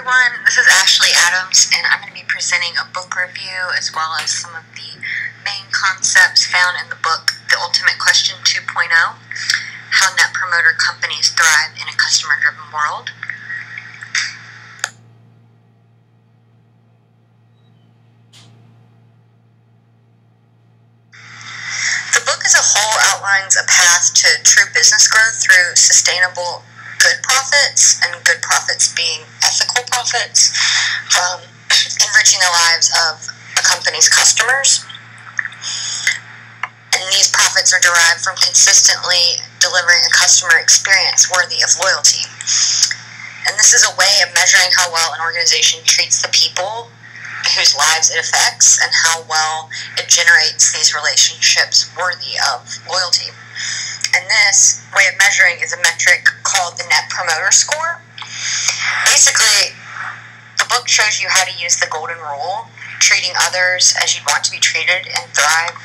everyone, this is Ashley Adams, and I'm going to be presenting a book review as well as some of the main concepts found in the book, The Ultimate Question 2.0, How Net Promoter Companies Thrive in a Customer-Driven World. The book as a whole outlines a path to true business growth through sustainable good profits, and good profits being ethical profits, enriching the lives of a company's customers. And these profits are derived from consistently delivering a customer experience worthy of loyalty. And this is a way of measuring how well an organization treats the people whose lives it affects and how well it generates these relationships worthy of loyalty. And this way of measuring is a metric called the Net Promoter Score. Basically, the book shows you how to use the golden rule, treating others as you'd want to be treated and thrive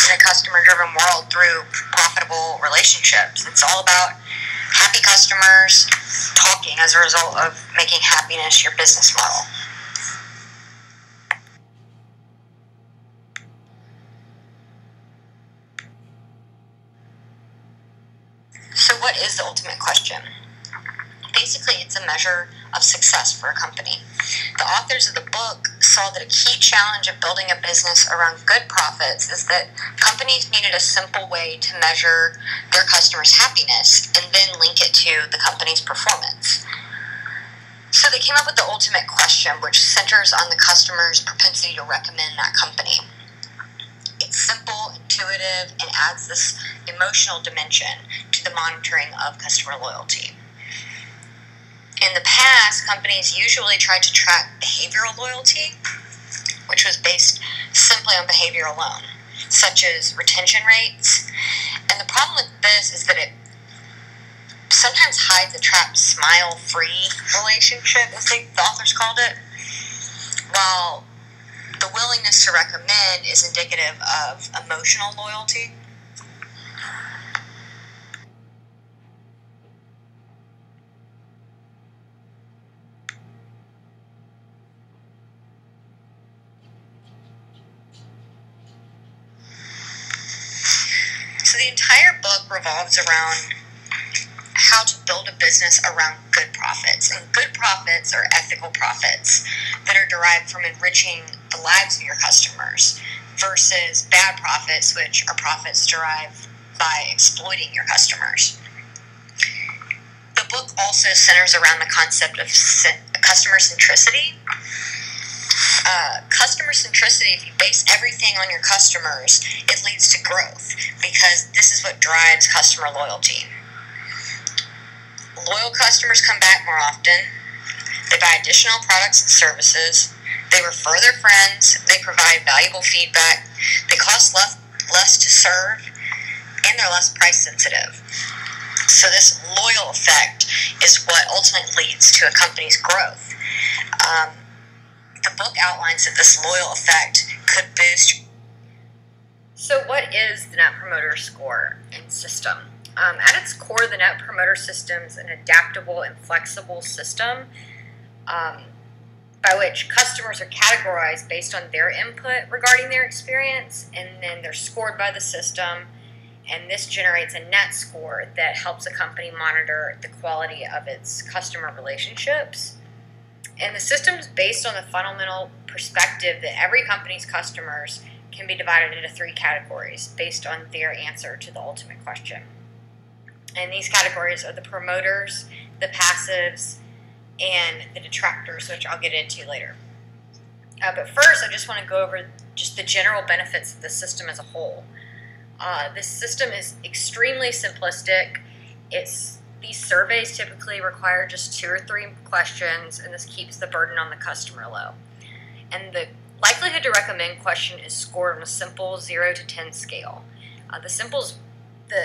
in a customer-driven world through profitable relationships. It's all about happy customers talking as a result of making happiness your business model. So what is the ultimate question? Basically, it's a measure of success for a company. The authors of the book saw that a key challenge of building a business around good profits is that companies needed a simple way to measure their customers' happiness and then link it to the company's performance. So they came up with the ultimate question, which centers on the customer's propensity to recommend that company. It's simple, intuitive, and adds this emotional dimension to the monitoring of customer loyalty. In the past, companies usually tried to track behavioral loyalty, which was based simply on behavior alone, such as retention rates. And the problem with this is that it sometimes hides a trapped smile-free relationship, as the authors called it, while the willingness to recommend is indicative of emotional loyalty. So the entire book revolves around how to build a business around good profits. And good profits are ethical profits that are derived from enriching the lives of your customers versus bad profits, which are profits derived by exploiting your customers. The book also centers around the concept of customer centricity. Customer centricity, if you base everything on your customers, it leads to growth because this is what drives customer loyalty. Loyal customers come back more often, they buy additional products and services, they refer their friends, they provide valuable feedback, they cost less to serve, and they're less price sensitive. So this loyal effect is what ultimately leads to a company's growth. The book outlines that this loyal effect could boost. So what is the Net Promoter Score and system? At its core, the Net Promoter System is an adaptable and flexible system by which customers are categorized based on their input regarding their experience, and then they're scored by the system, and this generates a net score that helps a company monitor the quality of its customer relationships. And the system is based on the fundamental perspective that every company's customers can be divided into 3 categories based on their answer to the ultimate question. And these categories are the promoters, the passives, and the detractors, which I'll get into later. But first, I just want to go over just the general benefits of the system as a whole. This system is extremely simplistic. These surveys typically require just 2 or 3 questions, and this keeps the burden on the customer low. And the likelihood to recommend question is scored on a simple 0 to 10 scale. The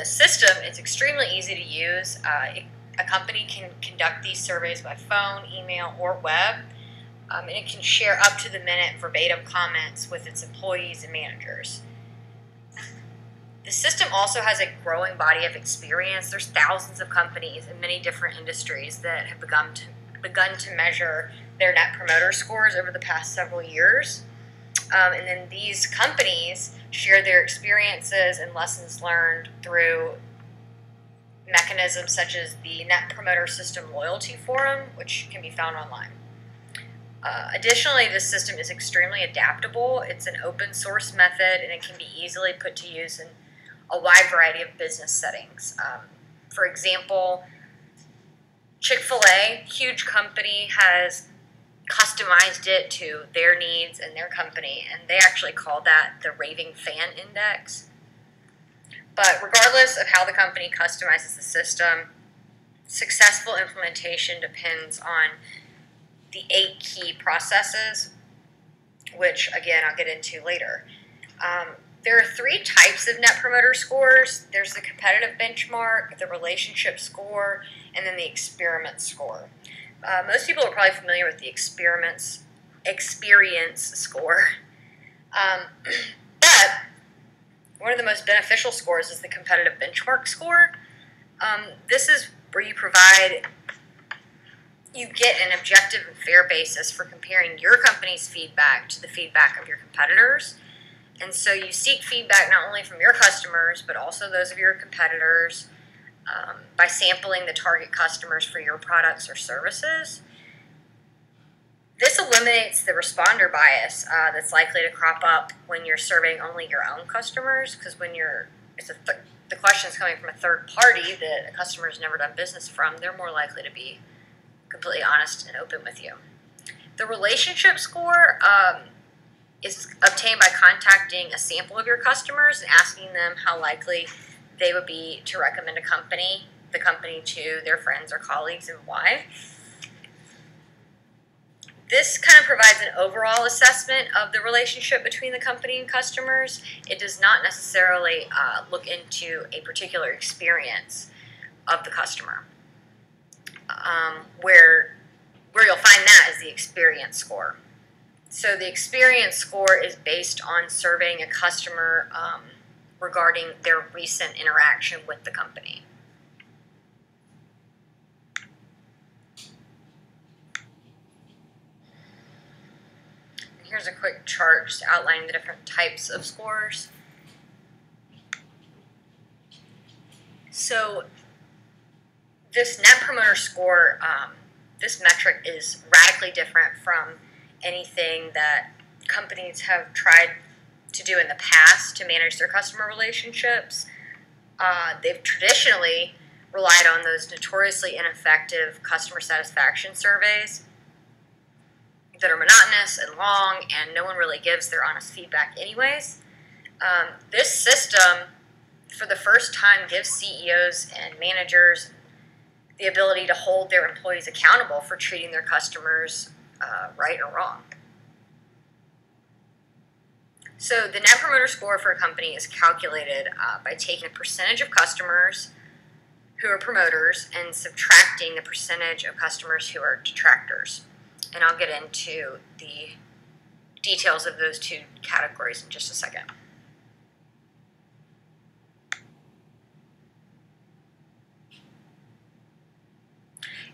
system is extremely easy to use. A company can conduct these surveys by phone, email, or web, and it can share up to the minute verbatim comments with its employees and managers. The system also has a growing body of experience. There's thousands of companies in many different industries that have begun begun to measure their Net Promoter Scores over the past several years. And then these companies share their experiences and lessons learned through mechanisms such as the Net Promoter System Loyalty Forum, which can be found online. Additionally, this system is extremely adaptable. It's an open source method, and it can be easily put to use in a wide variety of business settings. For example, Chick-fil-A, huge company, has customized it to their needs and their company, and they actually call that the Raving Fan Index. But regardless of how the company customizes the system, successful implementation depends on the 8 key processes, which, again, I'll get into later. There are 3 types of Net Promoter Scores. There's the competitive benchmark, the relationship score, and then the experiment score. Most people are probably familiar with the experience score. But one of the most beneficial scores is the competitive benchmark score. This is where you get an objective and fair basis for comparing your company's feedback to the feedback of your competitors. And so you seek feedback not only from your customers, but also those of your competitors by sampling the target customers for your products or services. This eliminates the responder bias that's likely to crop up when you're surveying only your own customers, because when the question is coming from a third party that a customer has never done business from, they're more likely to be completely honest and open with you. The relationship score is obtained by contacting a sample of your customers and asking them how likely they would be to recommend the company to their friends or colleagues, and why. This kind of provides an overall assessment of the relationship between the company and customers. It does not necessarily look into a particular experience of the customer. Where you'll find that is the experience score. So the experience score is based on surveying a customer regarding their recent interaction with the company. And here's a quick chart just outlining the different types of scores. So this Net Promoter Score, this metric is radically different from anything that companies have tried to do in the past to manage their customer relationships. They've traditionally relied on those notoriously ineffective customer satisfaction surveys that are monotonous and long, and no one really gives their honest feedback anyways. This system, for the first time, gives CEOs and managers the ability to hold their employees accountable for treating their customers right or wrong. So the Net Promoter Score for a company is calculated by taking a percentage of customers who are promoters and subtracting the percentage of customers who are detractors. And I'll get into the details of those 2 categories in just a second.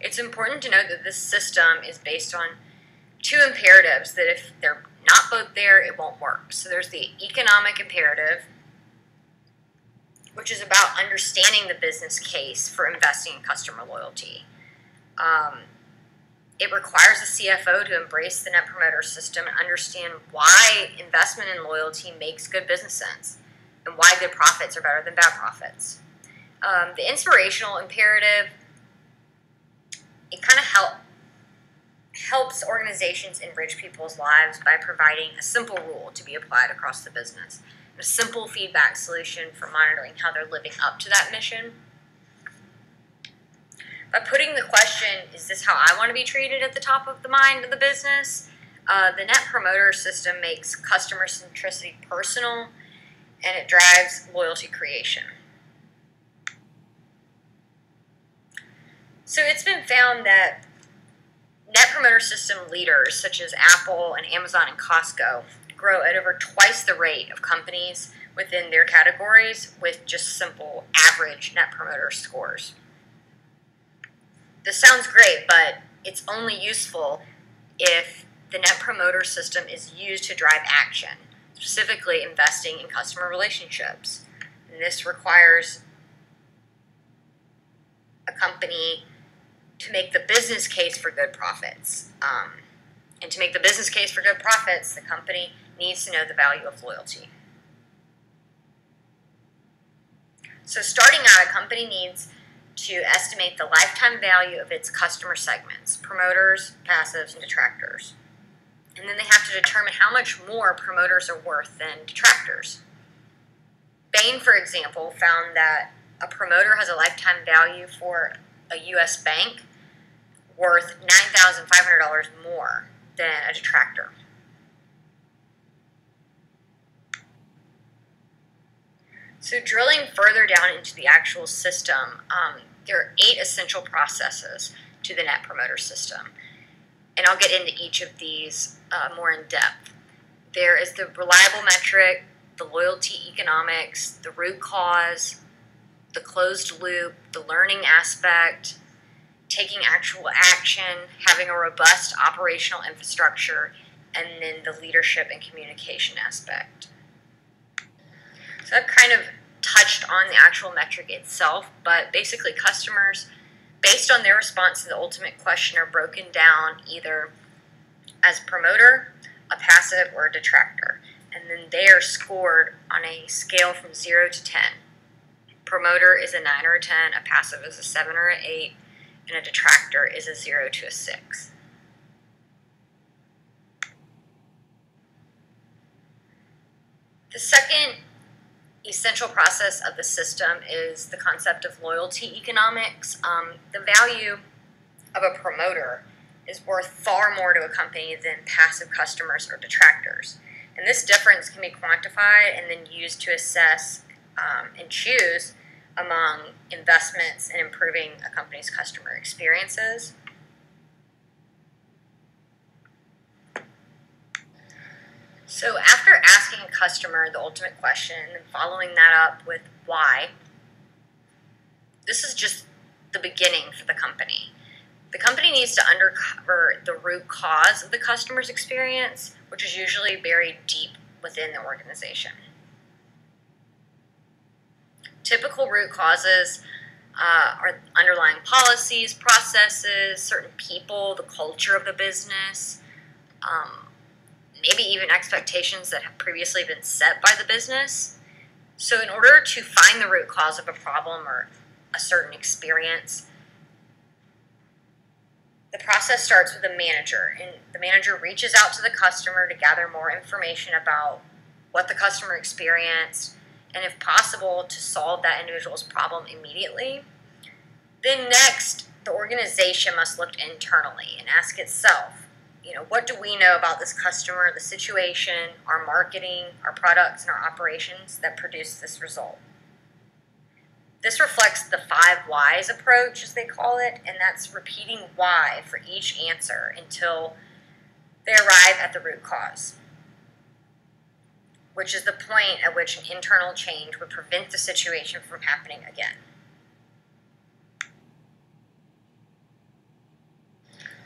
It's important to note that this system is based on 2 imperatives that if they're not both there, it won't work. So there's the economic imperative, which is about understanding the business case for investing in customer loyalty. It requires the CFO to embrace the Net Promoter System and understand why investment in loyalty makes good business sense and why good profits are better than bad profits. The inspirational imperative, it kind of helps organizations enrich people's lives by providing a simple rule to be applied across the business, a simple feedback solution for monitoring how they're living up to that mission. By putting the question, is this how I want to be treated, at the top of the mind of the business, the Net Promoter System makes customer centricity personal, and it drives loyalty creation. So it's been found that Net Promoter System leaders such as Apple and Amazon and Costco grow at over twice the rate of companies within their categories with just simple average Net Promoter scores. This sounds great, but it's only useful if the Net Promoter System is used to drive action, specifically investing in customer relationships. And this requires a company to make the business case for good profits. And to make the business case for good profits, the company needs to know the value of loyalty. So starting out, a company needs to estimate the lifetime value of its customer segments, promoters, passives, and detractors. And then they have to determine how much more promoters are worth than detractors. Bain, for example, found that a promoter has a lifetime value for a U.S. bank worth $9,500 more than a detractor. So drilling further down into the actual system, there are 8 essential processes to the Net Promoter System. And I'll get into each of these more in depth. There is the reliable metric, the loyalty economics, the root cause, the closed loop, the learning aspect, taking actual action, having a robust operational infrastructure, and then the leadership and communication aspect. So I've kind of touched on the actual metric itself, but basically customers, based on their response to the ultimate question, are broken down either as promoter, a passive, or a detractor. And then they are scored on a scale from 0 to 10. Promoter is a 9 or a 10, a passive is a 7 or an 8, and a detractor is a 0 to a 6. The second essential process of the system is the concept of loyalty economics. The value of a promoter is worth far more to a company than passive customers or detractors. And this difference can be quantified and then used to assess and choose among investments in improving a company's customer experiences. So after asking a customer the ultimate question and following that up with why, this is just the beginning for the company. The company needs to uncover the root cause of the customer's experience, which is usually buried deep within the organization. Typical root causes are underlying policies, processes, certain people, the culture of the business, maybe even expectations that have previously been set by the business. So in order to find the root cause of a problem or a certain experience, the process starts with a manager, and the manager reaches out to the customer to gather more information about what the customer experienced, and if possible, to solve that individual's problem immediately. Then next, the organization must look internally and ask itself, what do we know about this customer, the situation, our marketing, our products, and our operations that produce this result? This reflects the 5 whys approach, as they call it, and that's repeating why for each answer until they arrive at the root cause, which is the point at which an internal change would prevent the situation from happening again.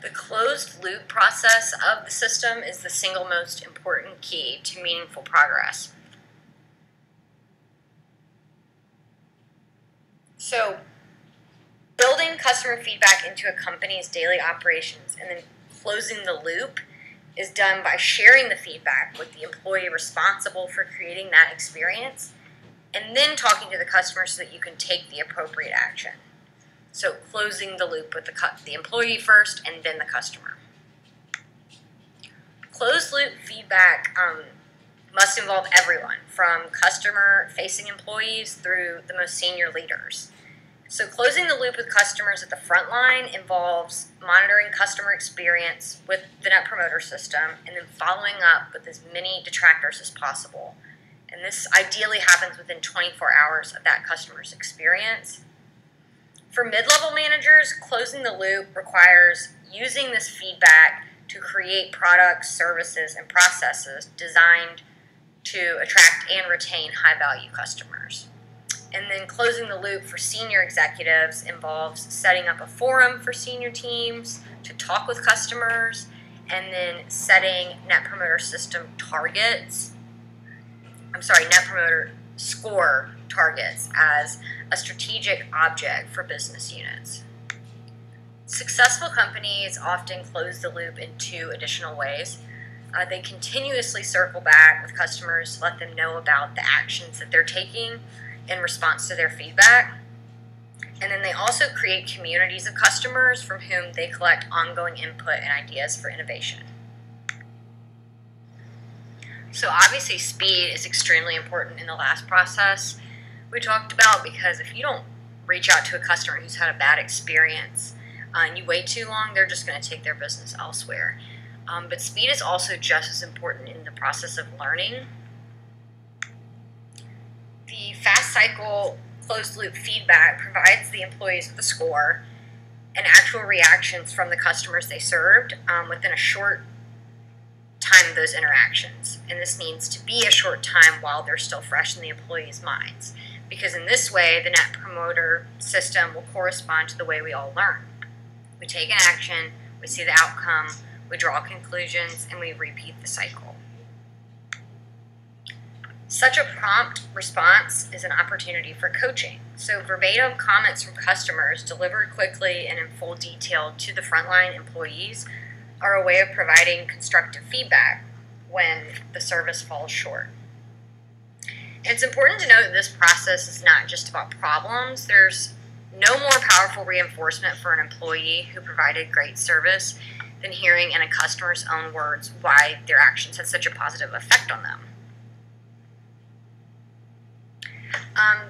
The closed loop process of the system is the single most important key to meaningful progress. So, building customer feedback into a company's daily operations and then closing the loop is done by sharing the feedback with the employee responsible for creating that experience, and then talking to the customer so that you can take the appropriate action. So closing the loop with the employee first and then the customer. Closed loop feedback must involve everyone, from customer-facing employees through the most senior leaders. So closing the loop with customers at the front line involves monitoring customer experience with the Net Promoter System and then following up with as many detractors as possible. And this ideally happens within 24 hours of that customer's experience. For mid-level managers, closing the loop requires using this feedback to create products, services, and processes designed to attract and retain high-value customers. And then closing the loop for senior executives involves setting up a forum for senior teams to talk with customers, and then setting Net Promoter Score targets as a strategic object for business units. Successful companies often close the loop in two additional ways. They continuously circle back with customers to let them know about the actions that they're taking in response to their feedback. And then they also create communities of customers from whom they collect ongoing input and ideas for innovation. So obviously speed is extremely important in the last process we talked about, because if you don't reach out to a customer who's had a bad experience and you wait too long, they're just going to take their business elsewhere. But speed is also just as important in the process of learning. The fast cycle closed loop feedback provides the employees with a score and actual reactions from the customers they served within a short time of those interactions. And this needs to be a short time while they're still fresh in the employees' minds, because in this way the Net Promoter system will correspond to the way we all learn. We take an action, we see the outcome, we draw conclusions, and we repeat the cycle. Such a prompt response is an opportunity for coaching. So verbatim comments from customers delivered quickly and in full detail to the frontline employees are a way of providing constructive feedback when the service falls short. And it's important to note that this process is not just about problems. There's no more powerful reinforcement for an employee who provided great service than hearing in a customer's own words why their actions had such a positive effect on them.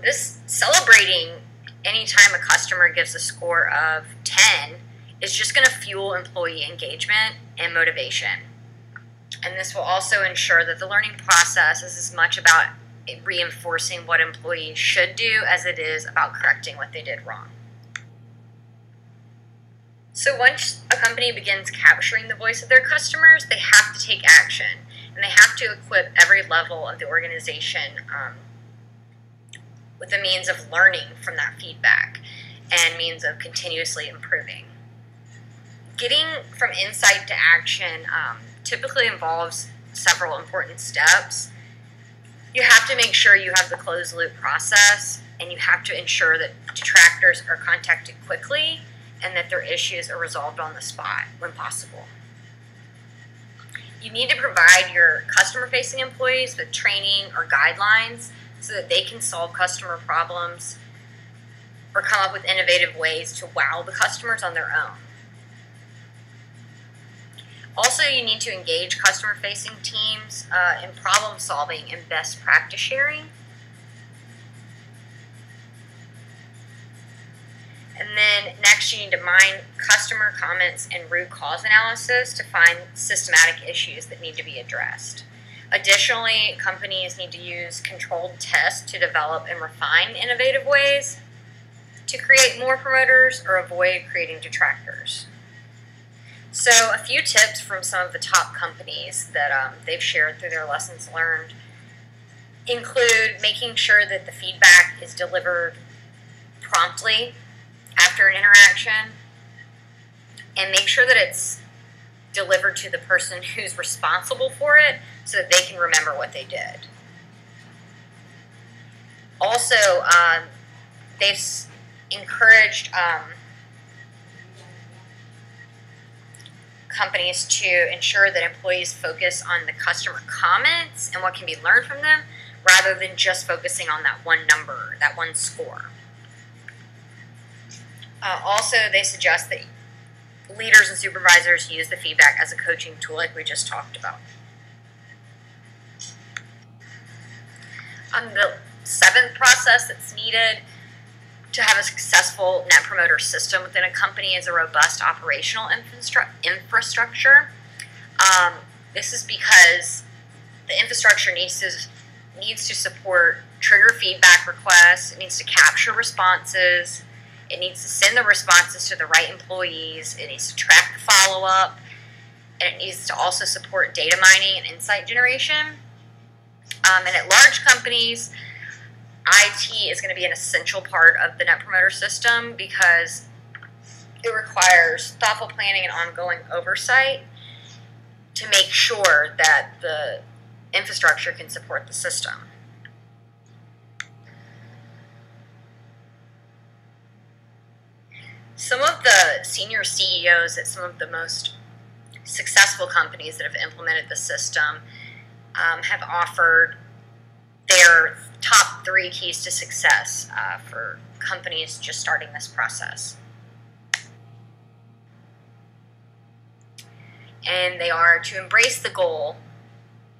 This celebrating anytime a customer gives a score of 10 is just going to fuel employee engagement and motivation. And this will also ensure that the learning process is as much about reinforcing what employees should do as it is about correcting what they did wrong. So once a company begins capturing the voice of their customers, they have to take action, and they have to equip every level of the organization with a means of learning from that feedback and means of continuously improving. Getting from insight to action typically involves several important steps. You have to make sure you have the closed loop process, and you have to ensure that detractors are contacted quickly and that their issues are resolved on the spot when possible. You need to provide your customer-facing employees with training or guidelines so that they can solve customer problems or come up with innovative ways to wow the customers on their own. Also, you need to engage customer-facing teams in problem-solving and best practice sharing. And then next, you need to mine customer comments and root cause analysis to find systematic issues that need to be addressed. Additionally, companies need to use controlled tests to develop and refine innovative ways to create more promoters or avoid creating detractors. So a few tips from some of the top companies that they've shared through their lessons learned include making sure that the feedback is delivered promptly after an interaction, and make sure that it's delivered to the person who's responsible for it so that they can remember what they did. Also, they've encouraged companies to ensure that employees focus on the customer comments and what can be learned from them, rather than just focusing on that one number, that one score. Also, they suggest that leaders and supervisors use the feedback as a coaching tool like we just talked about. The seventh process that's needed to have a successful Net Promoter system within a company is a robust operational infrastructure. This is because the infrastructure needs to support trigger feedback requests, it needs to capture responses, it needs to send the responses to the right employees, it needs to track the follow-up, and it needs to also support data mining and insight generation. And at large companies, IT is going to be an essential part of the Net Promoter System because it requires thoughtful planning and ongoing oversight to make sure that the infrastructure can support the system. Some of the senior CEOs at some of the most successful companies that have implemented the system have offered their top 3 keys to success for companies just starting this process. And they are to embrace the goal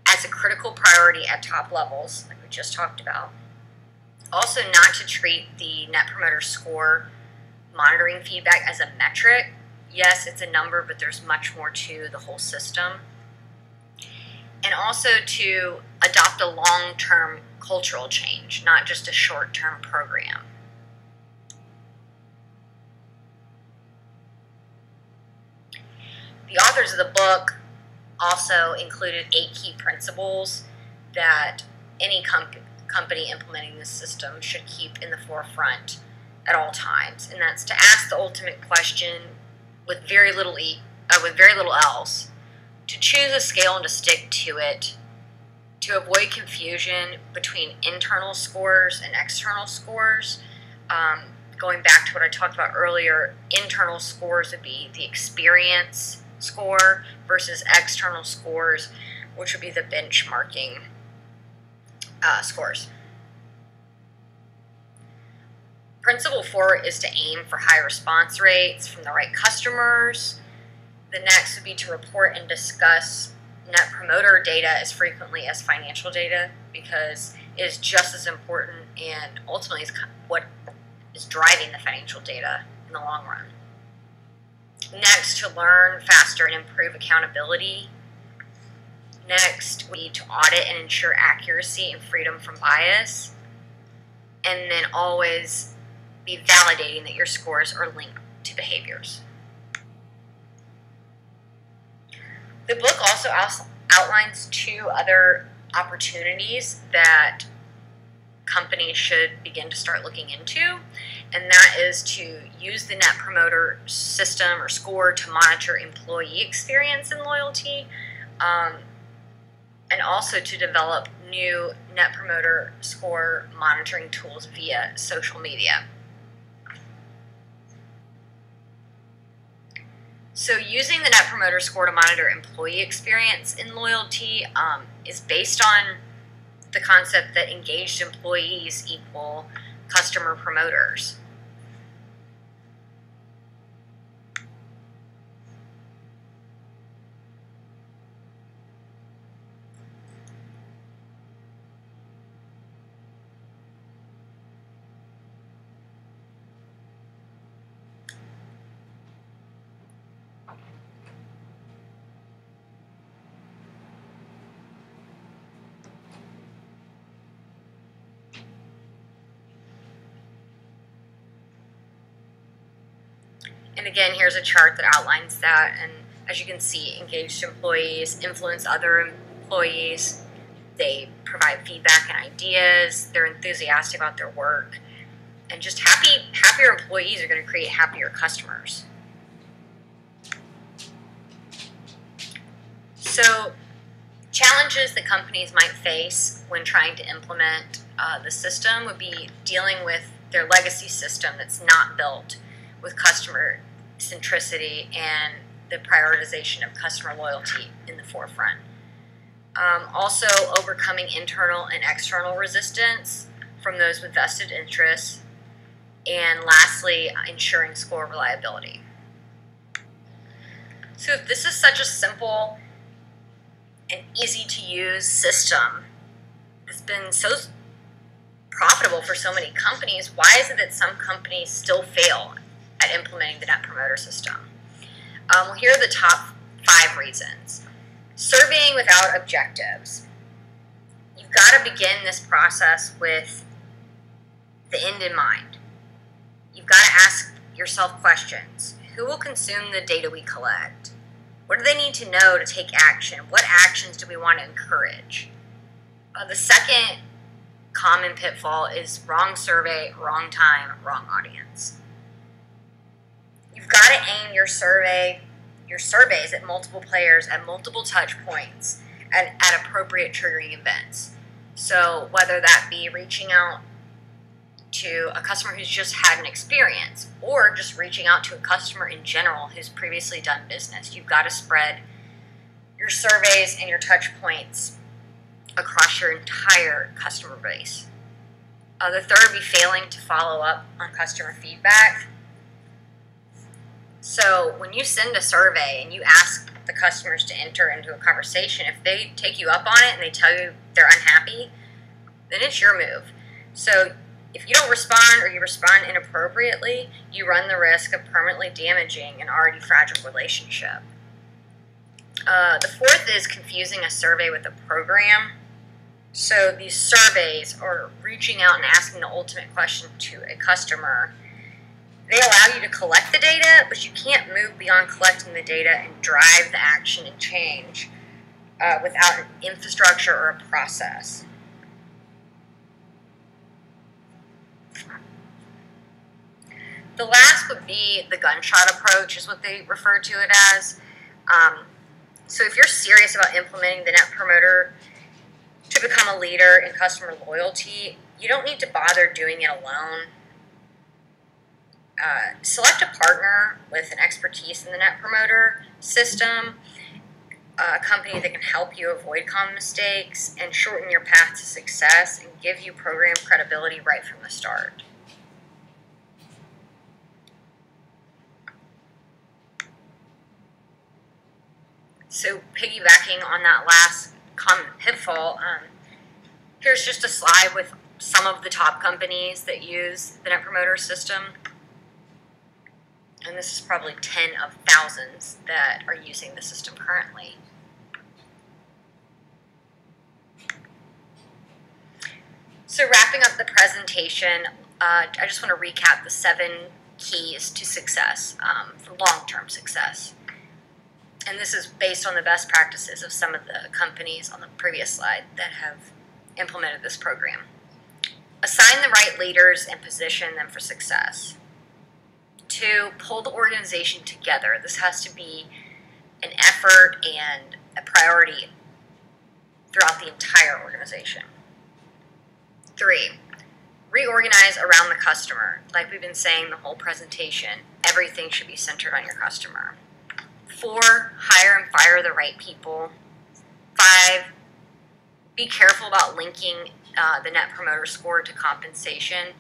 as a critical priority at top levels, like we just talked about. Also, not to treat the Net Promoter Score monitoring feedback as a metric. Yes, it's a number, but there's much more to the whole system. And also to adopt a long-term cultural change, not just a short-term program. The authors of the book also included 8 key principles that any company implementing this system should keep in the forefront at all times, and that's to ask the ultimate question with very little else, to choose a scale and to stick to it, to avoid confusion between internal scores and external scores. Going back to what I talked about earlier, internal scores would be the experience score versus external scores, which would be the benchmarking scores. Principle 4 is to aim for high response rates from the right customers. The next would be to report and discuss Net Promoter data as frequently as financial data, because it is just as important and ultimately is what is driving the financial data in the long run. Next, to learn faster and improve accountability. Next, we need to audit and ensure accuracy and freedom from bias. And then always be validating that your scores are linked to behaviors. The book also outlines 2 other opportunities that companies should begin to start looking into, and that is to use the Net Promoter System or score to monitor employee experience and loyalty, and also to develop new Net Promoter Score monitoring tools via social media. So using the Net Promoter Score to monitor employee experience and loyalty is based on the concept that engaged employees equal customer promoters. And again, here's a chart that outlines that, and as you can see, engaged employees influence other employees, they provide feedback and ideas, they're enthusiastic about their work, and just happier employees are going to create happier customers. So challenges that companies might face when trying to implement the system would be dealing with their legacy system that's not built with customer centricity and the prioritization of customer loyalty in the forefront. Also, overcoming internal and external resistance from those with vested interests. And lastly, ensuring score reliability. So if this is such a simple and easy to use system, it's been so profitable for so many companies, why is it that some companies still fail at implementing the Net Promoter System? Well, here are the top 5 reasons. Surveying without objectives. You've got to begin this process with the end in mind. You've got to ask yourself questions. Who will consume the data we collect? What do they need to know to take action? What actions do we want to encourage? The second common pitfall is wrong survey, wrong time, wrong audience. You've got to aim your surveys at multiple players at multiple touch points and at appropriate triggering events. So whether that be reaching out to a customer who's just had an experience or just reaching out to a customer in general who's previously done business, you've got to spread your surveys and your touch points across your entire customer base. The third would be failing to follow up on customer feedback. So when you send a survey and you ask the customers to enter into a conversation, if they take you up on it and they tell you they're unhappy, then it's your move. So if you don't respond or you respond inappropriately, you run the risk of permanently damaging an already fragile relationship. The fourth is confusing a survey with a program. So these surveys, or reaching out and asking the ultimate question to a customer, they allow you to collect the data, but you can't move beyond collecting the data and drive the action and change without an infrastructure or a process. The last would be the gunshot approach, is what they refer to it as. So if you're serious about implementing the Net Promoter to become a leader in customer loyalty, you don't need to bother doing it alone. Select a partner with an expertise in the Net Promoter system, a company that can help you avoid common mistakes and shorten your path to success and give you program credibility right from the start. So piggybacking on that last common pitfall, here's just a slide with some of the top companies that use the Net Promoter system. And this is probably 10 of thousands that are using the system currently. So wrapping up the presentation, I just want to recap the 7 keys to success, for long-term success. And this is based on the best practices of some of the companies on the previous slide that have implemented this program. Assign the right leaders and position them for success. 2, pull the organization together. This has to be an effort and a priority throughout the entire organization. 3, reorganize around the customer. Like we've been saying the whole presentation, everything should be centered on your customer. 4, hire and fire the right people. 5, be careful about linking the Net Promoter Score to compensation.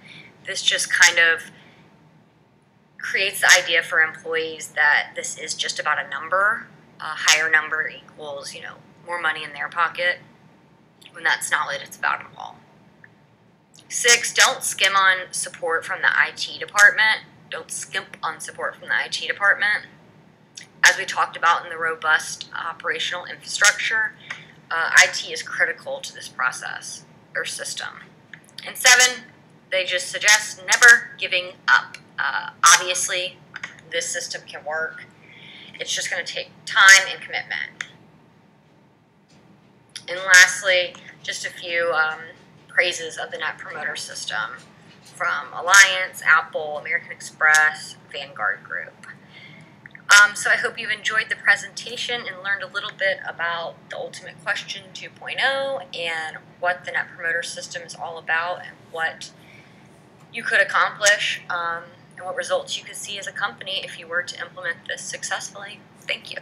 This just kind of creates the idea for employees that this is just about a number. A higher number equals, more money in their pocket, when that's not what it's about at all. 6, don't skim on support from the IT department. Don't skimp on support from the IT department. As we talked about in the robust operational infrastructure, IT is critical to this process or system. And 7, they just suggest never giving up. Obviously, this system can work. It's just going to take time and commitment. And lastly, just a few praises of the Net Promoter system from Alliance, Apple, American Express, Vanguard Group. So I hope you've enjoyed the presentation and learned a little bit about the Ultimate Question 2.0 and what the Net Promoter system is all about and what you could accomplish and what results you could see as a company if you were to implement this successfully. Thank you.